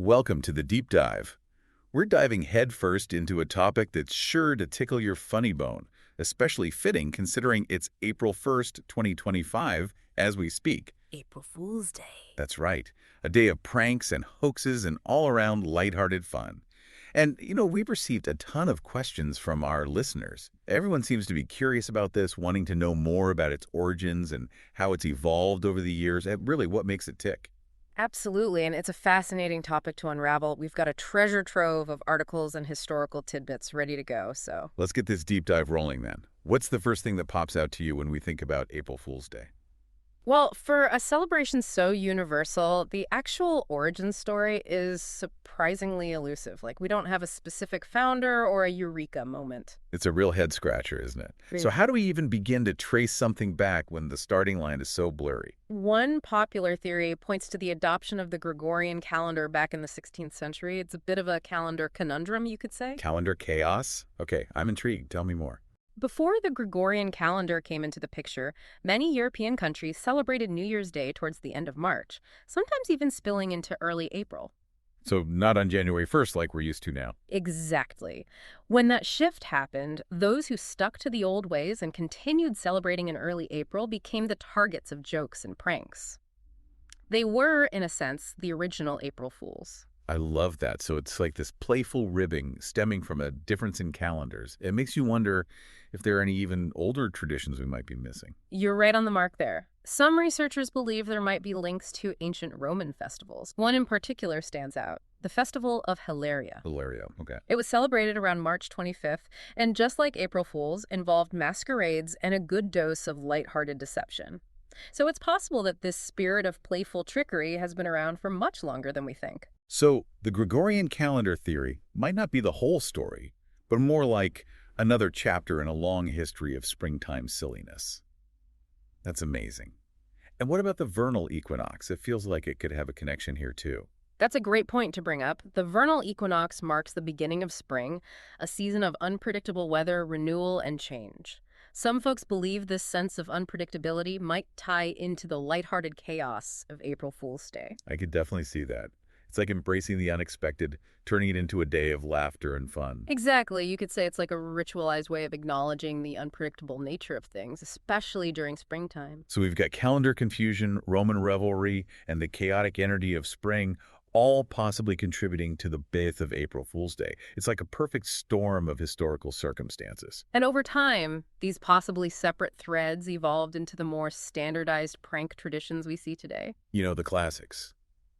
Welcome to the Deep Dive. We're diving headfirst into a topic that's sure to tickle your funny bone, especially fitting considering it's April 1st, 2025, as we speak. April Fool's Day. That's right, a day of pranks and hoaxes and all-around lighthearted fun. And, we've received a ton of questions from our listeners. Everyone seems to be curious about this, wanting to know more about its origins and how it's evolved over the years, and really what makes it tick. Absolutely, and it's a fascinating topic to unravel. We've got a treasure trove of articles and historical tidbits ready to go, so. Let's get this deep dive rolling then. What's the first thing that pops out to you when we think about April Fool's Day? Well, for a celebration so universal, the actual origin story is surprisingly elusive. Like, we don't have a specific founder or a eureka moment. It's a real head-scratcher, isn't it? Really? So how do we even begin to trace something back when the starting line is so blurry? One popular theory points to the adoption of the Gregorian calendar back in the 16th century. It's a bit of a calendar conundrum, you could say. Calendar chaos? Okay, I'm intrigued. Tell me more. Before the Gregorian calendar came into the picture, many European countries celebrated New Year's Day towards the end of March, sometimes even spilling into early April. So not on January 1st like we're used to now. Exactly. When that shift happened, those who stuck to the old ways and continued celebrating in early April became the targets of jokes and pranks. They were, in a sense, the original April Fools. I love that. So it's like this playful ribbing stemming from a difference in calendars. It makes you wonder if there are any even older traditions we might be missing. You're right on the mark there. Some researchers believe there might be links to ancient Roman festivals. One in particular stands out, the Festival of Hilaria. Hilaria, okay. It was celebrated around March 25th, and just like April Fools, involved masquerades and a good dose of lighthearted deception. So it's possible that this spirit of playful trickery has been around for much longer than we think. So the Gregorian calendar theory might not be the whole story, but more like another chapter in a long history of springtime silliness. That's amazing. And what about the vernal equinox? It feels like it could have a connection here too. That's a great point to bring up. The vernal equinox marks the beginning of spring, a season of unpredictable weather, renewal, and change. Some folks believe this sense of unpredictability might tie into the lighthearted chaos of April Fool's Day. I could definitely see that. It's like embracing the unexpected, turning it into a day of laughter and fun. Exactly. You could say it's like a ritualized way of acknowledging the unpredictable nature of things, especially during springtime. So we've got calendar confusion, Roman revelry, and the chaotic energy of spring, all possibly contributing to the birth of April Fool's Day. It's like a perfect storm of historical circumstances. And over time, these possibly separate threads evolved into the more standardized prank traditions we see today. The classics.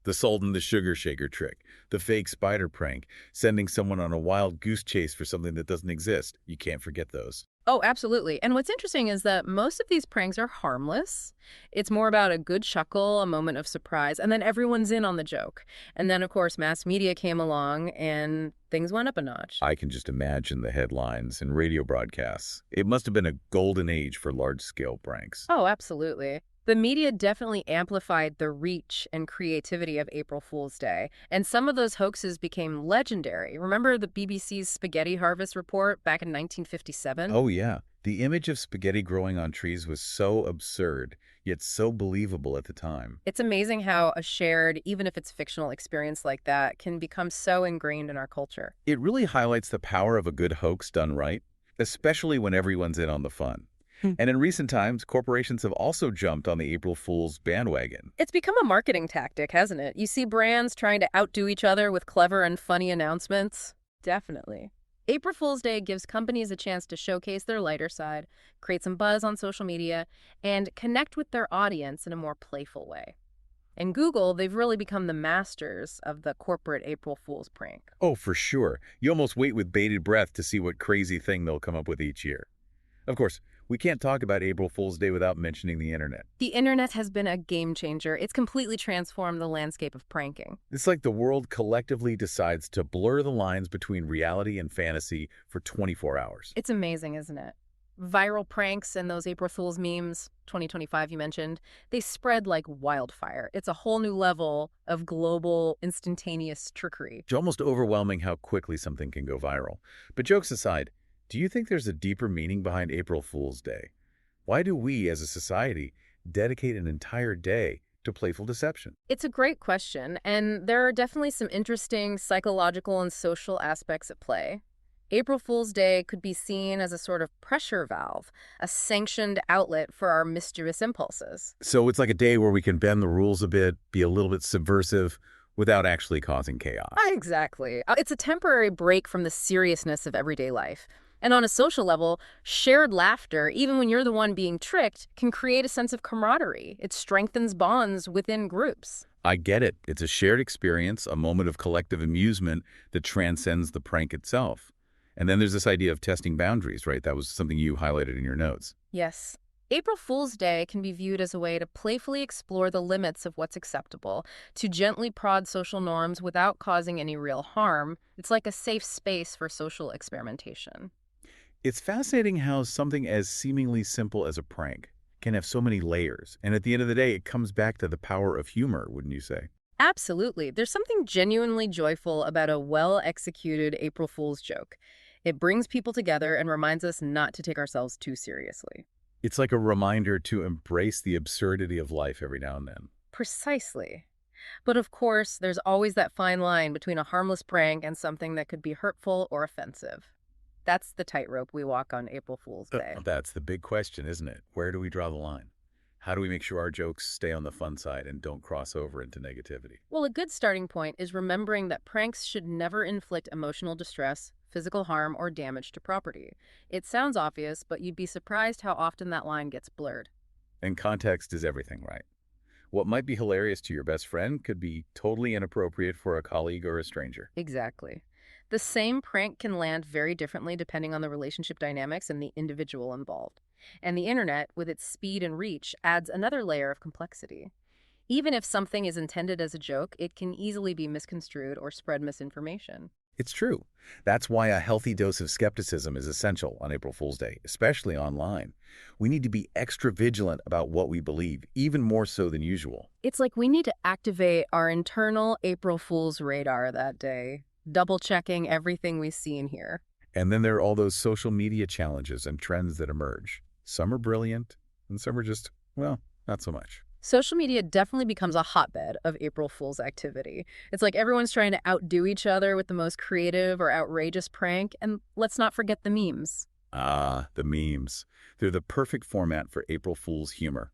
The salt and the sugar shaker trick, the fake spider prank, sending someone on a wild goose chase for something that doesn't exist. You can't forget those. Oh, absolutely. And what's interesting is that most of these pranks are harmless. It's more about a good chuckle, a moment of surprise, and then everyone's in on the joke. And then, of course, mass media came along and things went up a notch. I can just imagine the headlines and radio broadcasts. It must have been a golden age for large-scale pranks. Oh, absolutely. The media definitely amplified the reach and creativity of April Fool's Day, and some of those hoaxes became legendary. Remember the BBC's spaghetti harvest report back in 1957? Oh, yeah. The image of spaghetti growing on trees was so absurd, yet so believable at the time. It's amazing how a shared, even if it's fictional experience like that, can become so ingrained in our culture. It really highlights the power of a good hoax done right, especially when everyone's in on the fun. And in recent times, corporations have also jumped on the April Fool's bandwagon. It's become a marketing tactic, hasn't it? You see brands trying to outdo each other with clever and funny announcements. Definitely. April Fool's Day gives companies a chance to showcase their lighter side, create some buzz on social media, and connect with their audience in a more playful way. And Google, they've really become the masters of the corporate April Fool's prank. Oh, for sure. You almost wait with bated breath to see what crazy thing they'll come up with each year. Of course, we can't talk about April Fool's Day without mentioning the internet. The internet has been a game changer. It's completely transformed the landscape of pranking. It's like the world collectively decides to blur the lines between reality and fantasy for 24 hours. It's amazing, isn't it? Viral pranks and those April Fool's memes, 2025 you mentioned, they spread like wildfire. It's a whole new level of global, instantaneous trickery. It's almost overwhelming how quickly something can go viral. But jokes aside, do you think there's a deeper meaning behind April Fool's Day? Why do we, as a society, dedicate an entire day to playful deception? It's a great question, and there are definitely some interesting psychological and social aspects at play. April Fool's Day could be seen as a sort of pressure valve, a sanctioned outlet for our mischievous impulses. So it's like a day where we can bend the rules a bit, be a little bit subversive, without actually causing chaos. Exactly. It's a temporary break from the seriousness of everyday life. And on a social level, shared laughter, even when you're the one being tricked, can create a sense of camaraderie. It strengthens bonds within groups. I get it. It's a shared experience, a moment of collective amusement that transcends the prank itself. And then there's this idea of testing boundaries, right? That was something you highlighted in your notes. Yes. April Fool's Day can be viewed as a way to playfully explore the limits of what's acceptable, to gently prod social norms without causing any real harm. It's like a safe space for social experimentation. It's fascinating how something as seemingly simple as a prank can have so many layers. And at the end of the day, it comes back to the power of humor, wouldn't you say? Absolutely. There's something genuinely joyful about a well-executed April Fool's joke. It brings people together and reminds us not to take ourselves too seriously. It's like a reminder to embrace the absurdity of life every now and then. Precisely. But of course, there's always that fine line between a harmless prank and something that could be hurtful or offensive. That's the tightrope we walk on April Fool's Day. That's the big question, isn't it? Where do we draw the line? How do we make sure our jokes stay on the fun side and don't cross over into negativity? Well, a good starting point is remembering that pranks should never inflict emotional distress, physical harm, or damage to property. It sounds obvious, but you'd be surprised how often that line gets blurred. And context is everything, right? What might be hilarious to your best friend could be totally inappropriate for a colleague or a stranger. Exactly. The same prank can land very differently depending on the relationship dynamics and the individual involved. And the internet, with its speed and reach, adds another layer of complexity. Even if something is intended as a joke, it can easily be misconstrued or spread misinformation. It's true. That's why a healthy dose of skepticism is essential on April Fool's Day, especially online. We need to be extra vigilant about what we believe, even more so than usual. It's like we need to activate our internal April Fool's radar that day, double-checking everything we see and hear. And then there are all those social media challenges and trends that emerge. Some are brilliant, and some are just, well, not so much. Social media definitely becomes a hotbed of April Fool's activity. It's like everyone's trying to outdo each other with the most creative or outrageous prank, and let's not forget the memes. Ah, the memes. They're the perfect format for April Fool's humor.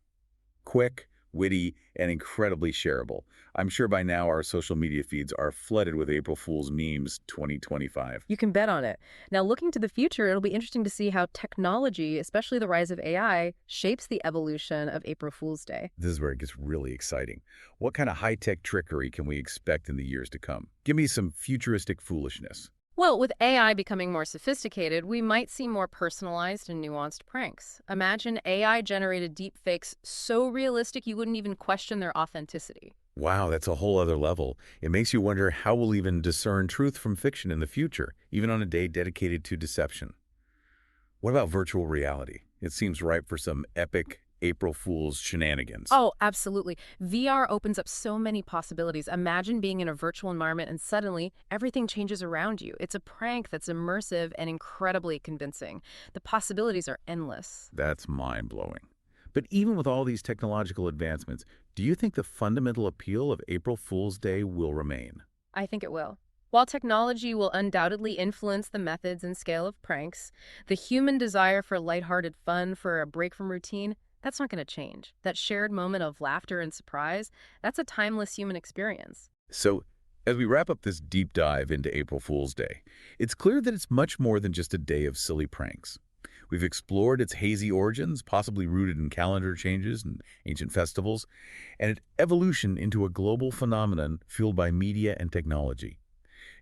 Quick, witty, and incredibly shareable. I'm sure by now our social media feeds are flooded with April Fool's memes 2025. You can bet on it. Now, looking to the future, it'll be interesting to see how technology, especially the rise of AI, shapes the evolution of April Fool's Day. This is where it gets really exciting. What kind of high-tech trickery can we expect in the years to come? Give me some futuristic foolishness. Well, with AI becoming more sophisticated, we might see more personalized and nuanced pranks. Imagine AI-generated deepfakes so realistic you wouldn't even question their authenticity. Wow, that's a whole other level. It makes you wonder how we'll even discern truth from fiction in the future, even on a day dedicated to deception. What about virtual reality? It seems ripe for some epic April Fool's shenanigans. Oh, absolutely. VR opens up so many possibilities. Imagine being in a virtual environment and suddenly everything changes around you. It's a prank that's immersive and incredibly convincing. The possibilities are endless. That's mind-blowing. But even with all these technological advancements, do you think the fundamental appeal of April Fool's Day will remain? I think it will. While technology will undoubtedly influence the methods and scale of pranks, the human desire for lighthearted fun, for a break from routine, that's not going to change. That shared moment of laughter and surprise, that's a timeless human experience. So, as we wrap up this deep dive into April Fool's Day, it's clear that it's much more than just a day of silly pranks. We've explored its hazy origins, possibly rooted in calendar changes and ancient festivals, and its evolution into a global phenomenon fueled by media and technology.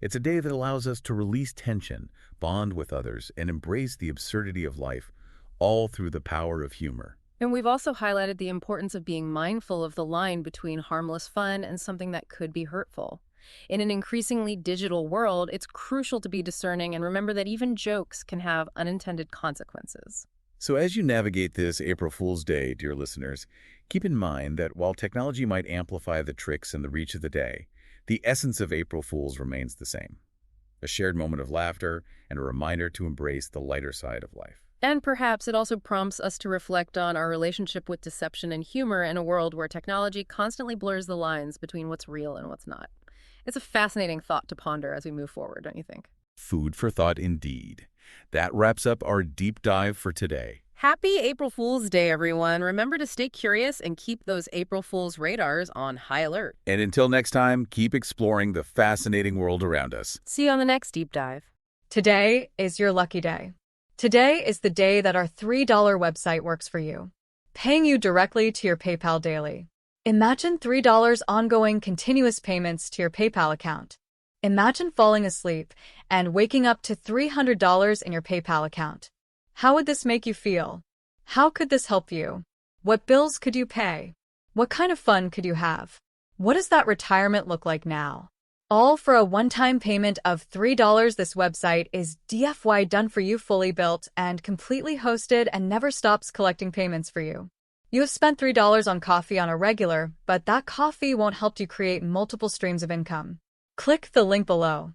It's a day that allows us to release tension, bond with others, and embrace the absurdity of life, all through the power of humor. And we've also highlighted the importance of being mindful of the line between harmless fun and something that could be hurtful. In an increasingly digital world, it's crucial to be discerning and remember that even jokes can have unintended consequences. So as you navigate this April Fool's Day, dear listeners, keep in mind that while technology might amplify the tricks and the reach of the day, the essence of April Fool's remains the same. A shared moment of laughter and a reminder to embrace the lighter side of life. And perhaps it also prompts us to reflect on our relationship with deception and humor in a world where technology constantly blurs the lines between what's real and what's not. It's a fascinating thought to ponder as we move forward, don't you think? Food for thought indeed. That wraps up our deep dive for today. Happy April Fool's Day, everyone. Remember to stay curious and keep those April Fool's radars on high alert. And until next time, keep exploring the fascinating world around us. See you on the next deep dive. Today is your lucky day. Today is the day that our $3 website works for you, paying you directly to your PayPal daily. Imagine $3 ongoing continuous payments to your PayPal account. Imagine falling asleep and waking up to $300 in your PayPal account. How would this make you feel? How could this help you? What bills could you pay? What kind of fun could you have? What does that retirement look like now? All for a one-time payment of $3. This website is DFY done for you, fully built and completely hosted, and never stops collecting payments for you. You have spent $3 on coffee on a regular, but that coffee won't help you create multiple streams of income. Click the link below.